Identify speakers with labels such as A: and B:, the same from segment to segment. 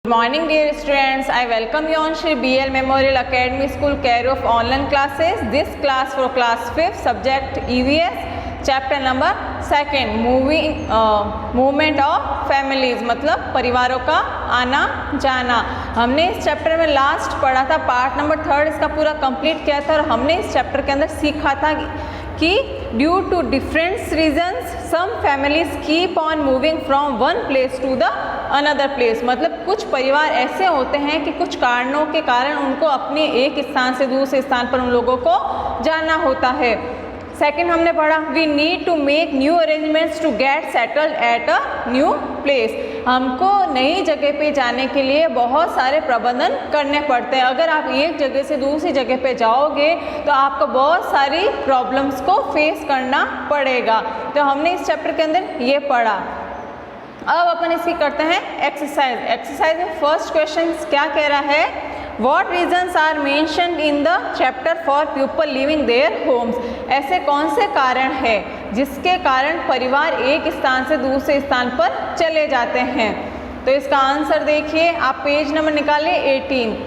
A: Good morning dear students, I welcome you on Shri BL Memorial Academy School care of online classes. This class for class 5th subject EVS chapter number 2 movement of families मतलब परिवारों का आना जाना। हमने इस chapter में last पढ़ा था पार्ट नंबर 3 इसका पूरा कंप्लीट किया था और हमने इस चैप्टर के अंदर सीखा था कि due to different reasons some families keep on moving from one place to the another place मतलब कुछ परिवार ऐसे होते हैं कि कुछ कारणों के कारण उनको अपने एक स्थान से दूसरे स्थान पर उन लोगों को जाना होता है। सेकंड हमने पढ़ा we need to make new arrangements to get settled at a new place. हमको नई जगह पे जाने के लिए बहुत सारे प्रबंधन करने पड़ते हैं। अगर आप एक जगह से दूसरी जगह पे जाओगे तो आपको बहुत सारी प्रॉब्लम्स को फेस करना पड़ेगा। तो हमने इस चैप्टर के अंदर ये पढ़ा। अब अपन इसकी करते हैं एक्सरसाइज। एक्सरसाइज में फर्स्ट क्वेश्चन क्या कह रहा है, What reasons are mentioned in the chapter for people leaving their homes? ऐसे कौन से कारण हैं जिसके कारण परिवार एक स्थान से दूसरे स्थान पर चले जाते हैं। तो इसका आंसर देखिए, आप पेज नंबर निकालिए 18।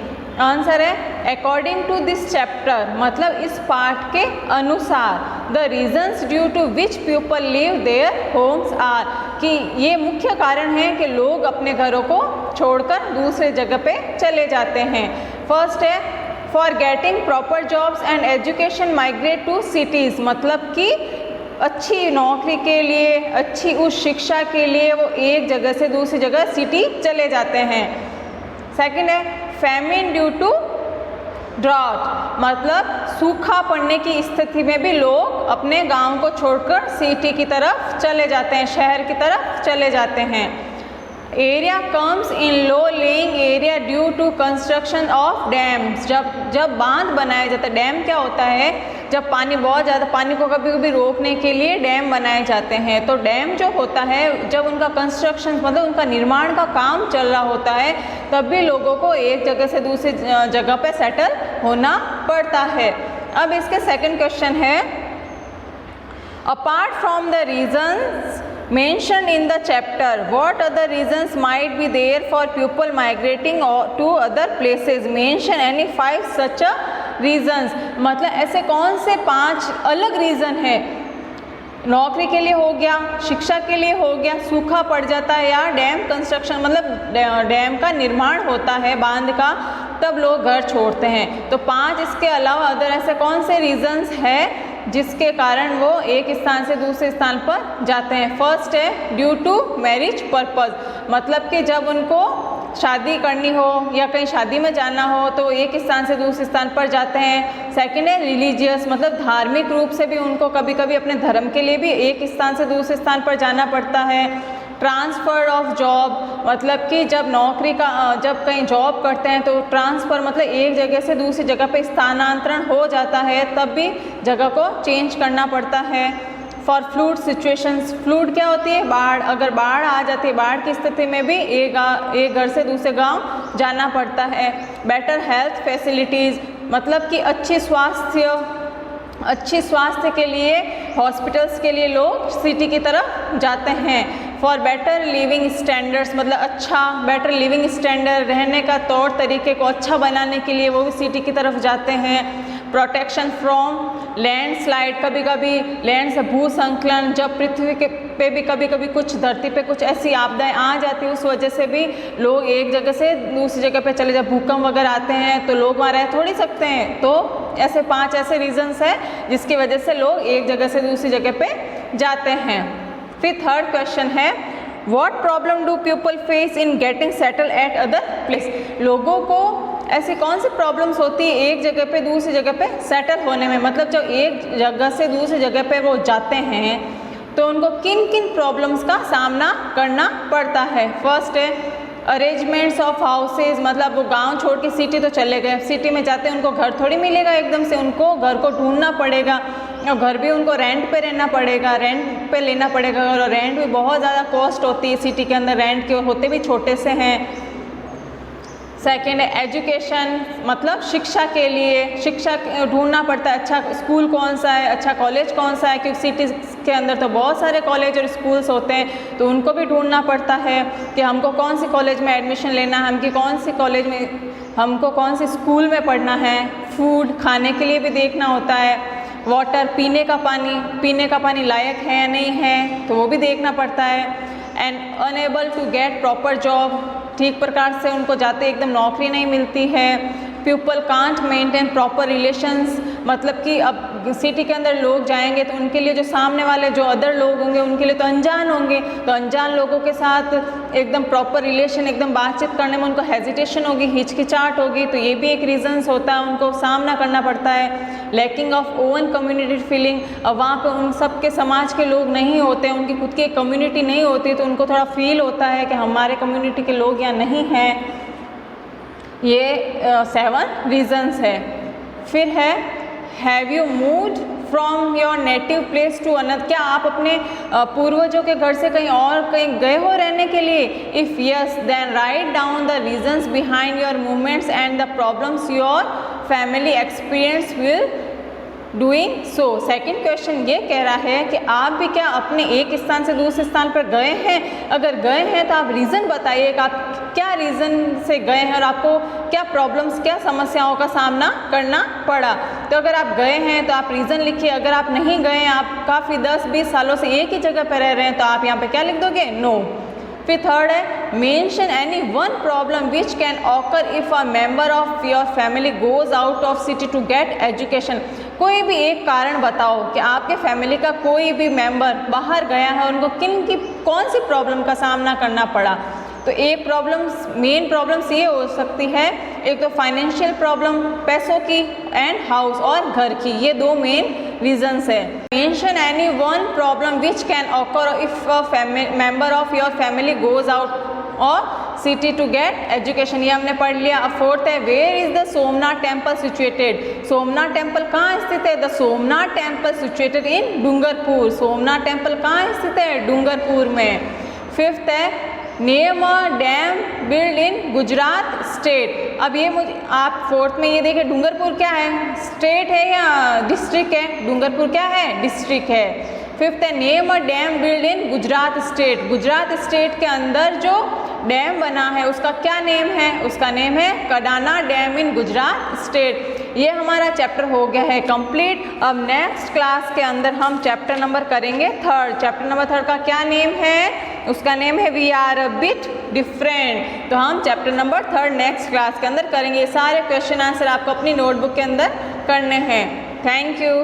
A: आंसर है अकॉर्डिंग टू दिस चैप्टर मतलब इस पार्ट के अनुसार the reasons due to which people leave their homes are कि ये मुख्य कारण है कि लोग अपने घरों को छोड़कर दूसरे जगह पे चले जाते हैं। फर्स्ट है for getting proper jobs and education migrate to cities मतलब कि अच्छी नौकरी के लिए अच्छी उस शिक्षा के लिए वो एक जगह से दूसरी जगह सिटी चले जाते हैं। सेकंड है फैमिन ड्यू टू ड्राउट मतलब सूखा पड़ने की स्थिति में भी लोग अपने गांव को छोड़कर सिटी की तरफ चले जाते हैं, शहर की तरफ चले जाते हैं। Area comes in low lying area due to construction of dams जब बांध बनाया जाता है। डैम क्या होता है, जब पानी बहुत ज़्यादा पानी को कभी कभी रोकने के लिए डैम बनाए जाते हैं। तो डैम जो होता है जब उनका कंस्ट्रक्शन मतलब उनका निर्माण का काम चल रहा होता है तब भी लोगों को एक जगह से दूसरी जगह पे सेटल होना पड़ता है। अब इसके सेकंड क्वेश्चन है apart from the reasons mentioned in the chapter what other reasons might be there for people migrating to other places, mention any 5 such a reasons मतलब ऐसे कौन से 5 अलग रीज़न है। नौकरी के लिए हो गया, शिक्षा के लिए हो गया, सूखा पड़ जाता है या डैम कंस्ट्रक्शन मतलब डैम का निर्माण होता है बांध का तब लोग घर छोड़ते हैं। तो 5 इसके अलावा अदर ऐसे कौन से रीजंस है जिसके कारण वो एक स्थान से दूसरे स्थान पर जाते हैं। फर्स्ट है ड्यू टू मैरिज पर्पज़ मतलब कि जब उनको शादी करनी हो या कहीं शादी में जाना हो तो एक स्थान से दूसरे स्थान पर जाते हैं। सेकंड है रिलीजियस मतलब धार्मिक रूप से भी उनको कभी कभी अपने धर्म के लिए भी एक स्थान से दूसरे स्थान पर जाना पड़ता है। ट्रांसफ़र ऑफ जॉब मतलब कि जब जब कहीं जॉब करते हैं तो ट्रांसफ़र मतलब एक जगह से दूसरी जगह पे स्थानांतरण हो जाता है तब भी जगह को चेंज करना पड़ता है। फॉर फ्लूड सिचुएशंस फ्लूड क्या होती है, बाढ़। अगर बाढ़ आ जाती है बाढ़ की स्थिति में भी एक घर से दूसरे गांव जाना पड़ता है। बेटर हेल्थ फैसिलिटीज़ मतलब कि अच्छी स्वास्थ्य के लिए हॉस्पिटल्स के लिए लोग सिटी की तरफ जाते हैं। फॉर बेटर लिविंग स्टैंडर्ड्स मतलब बेटर लिविंग स्टैंडर्ड रहने का तौर तरीके को अच्छा बनाने के लिए वो भी सिटी की तरफ जाते हैं। प्रोटेक्शन फ्रॉम लैंडस्लाइड कभी कभी लैंड से भूसंकलन जब पृथ्वी पे भी कभी कभी कुछ धरती पे कुछ ऐसी आपदाएं आ जाती है उस वजह से भी लोग एक जगह से दूसरी जगह पे चले जाते, भूकंप वगैरह आते हैं तो लोग वहाँ रह थोड़ी सकते हैं। तो ऐसे 5 ऐसे रीजंस है जिसकी वजह से लोग एक जगह से दूसरी जगह पे जाते हैं। फिर थर्ड क्वेश्चन है what problem do people face in getting settle at other place लोगों को ऐसी कौन सी प्रॉब्लम्स होती है एक जगह पे दूसरी जगह पे सेटल होने में मतलब जब एक जगह से दूसरी जगह पे वो जाते हैं तो उनको किन किन प्रॉब्लम्स का सामना करना पड़ता है। फर्स्ट है अरेंजमेंट्स ऑफ हाउसेज मतलब वो गांव छोड़ के सिटी तो चले गए, सिटी में जाते हैं उनको घर थोड़ी मिलेगा एकदम से, उनको घर को ढूंढना पड़ेगा और घर भी उनको रेंट पे रहना पड़ेगा, रेंट पे लेना पड़ेगा और रेंट भी बहुत ज़्यादा कॉस्ट होती है सिटी के अंदर, रेंट के होते भी छोटे से हैं। सेकेंड है एजुकेशन, मतलब शिक्षा के लिए शिक्षा ढूंढना पड़ता है, अच्छा स्कूल कौन सा है, अच्छा कॉलेज कौन सा है, क्योंकि सिटी के अंदर तो बहुत सारे कॉलेज और स्कूल्स होते हैं, तो उनको भी ढूंढना पड़ता है कि हमको कौन सी कॉलेज में एडमिशन लेना है, हमकी कौन सी कॉलेज में, हमको कौन सी स्कूल में पढ़ना है। फूड, खाने के लिए भी देखना होता है। वाटर, पीने का पानी लायक है या नहीं है, तो वो भी देखना पड़ता है। And unable to get proper job, ठीक प्रकार से उनको जाते एकदम नौकरी नहीं मिलती है। People can't maintain proper relations, मतलब कि अब सिटी के अंदर लोग जाएंगे तो उनके लिए जो सामने वाले जो अदर लोग होंगे उनके लिए तो अनजान होंगे, तो अनजान लोगों के साथ एकदम प्रॉपर रिलेशन, एकदम बातचीत करने में उनको हेजिटेशन होगी, हिचकिचाहट होगी, तो ये भी एक रीज़न्स होता है, उनको सामना करना पड़ता है। Lacking of oven community feeling, अब वहाँ पे उन सब के समाज के लोग नहीं होते, उनकी खुद की एक कम्युनिटी नहीं होती, तो उनको थोड़ा फील होता है कि हमारे कम्युनिटी के लोग यहाँ नहीं हैं। ये 7 रीजंस है। फिर है have you moved from your native place to another, क्या आप अपने पूर्वजों के घर से कहीं गए हो रहने के लिए? If yes then write down the reasons behind your movements and the problems your family experience will doing so. Second question ये कह रहा है कि आप भी क्या अपने एक स्थान से दूसरे स्थान पर गए हैं? अगर गए हैं तो आप रीज़न बताइए कि आप क्या रीज़न से गए हैं और आपको क्या प्रॉब्लम्स, क्या समस्याओं का सामना करना पड़ा। तो अगर आप गए हैं तो आप रीज़न लिखिए। अगर आप नहीं गए हैं, आप काफ़ी 10-20 सालों से एक ही जगह पर रह रहे हैं, तो आप यहाँ पे क्या लिख दोगे? नो। फिर थर्ड है mention any one problem which can occur if a member of your family goes out of city to get education. कोई भी एक कारण बताओ कि आपके फैमिली का कोई भी मेंबर बाहर गया है, उनको कौन सी प्रॉब्लम का सामना करना पड़ा। तो एक प्रॉब्लम्स, मेन प्रॉब्लम्स ये हो सकती है, एक तो फाइनेंशियल प्रॉब्लम, पैसों की, एंड हाउस और घर की, ये 2 मेन रीजंस है। Mention any one problem which can occur if a member of your family goes out or city to get education, ये हमने पढ़ लिया। अब फोर्थ है where is the Somnath temple situated. Somnath temple कहाँ स्थित है? The Somnath temple situated in Dungarpur. Somnath temple कहाँ स्थित है? डूंगरपुर में। फिफ्थ है name a dam build in Gujarat state. अब ये मुझे आप फोर्थ में ये देखिए, डूंगरपुर क्या है? स्टेट है या डिस्ट्रिक्ट है? डूंगरपुर क्या है? डिस्ट्रिक्ट है। फिफ्थ है name a dam build in Gujarat state. Gujarat state के अंदर जो डैम बना है उसका क्या नेम है? उसका नेम है कडाना डैम इन गुजरात स्टेट। ये हमारा चैप्टर हो गया है कंप्लीट। अब नेक्स्ट क्लास के अंदर हम चैप्टर नंबर करेंगे 3rd। चैप्टर नंबर 3rd का क्या नेम है? उसका नेम है we are a bit different. तो हम chapter number 3rd next class के अंदर करेंगे। ये सारे क्वेश्चन आंसर आपको अपनी नोटबुक के अंदर करने हैं। Thank you.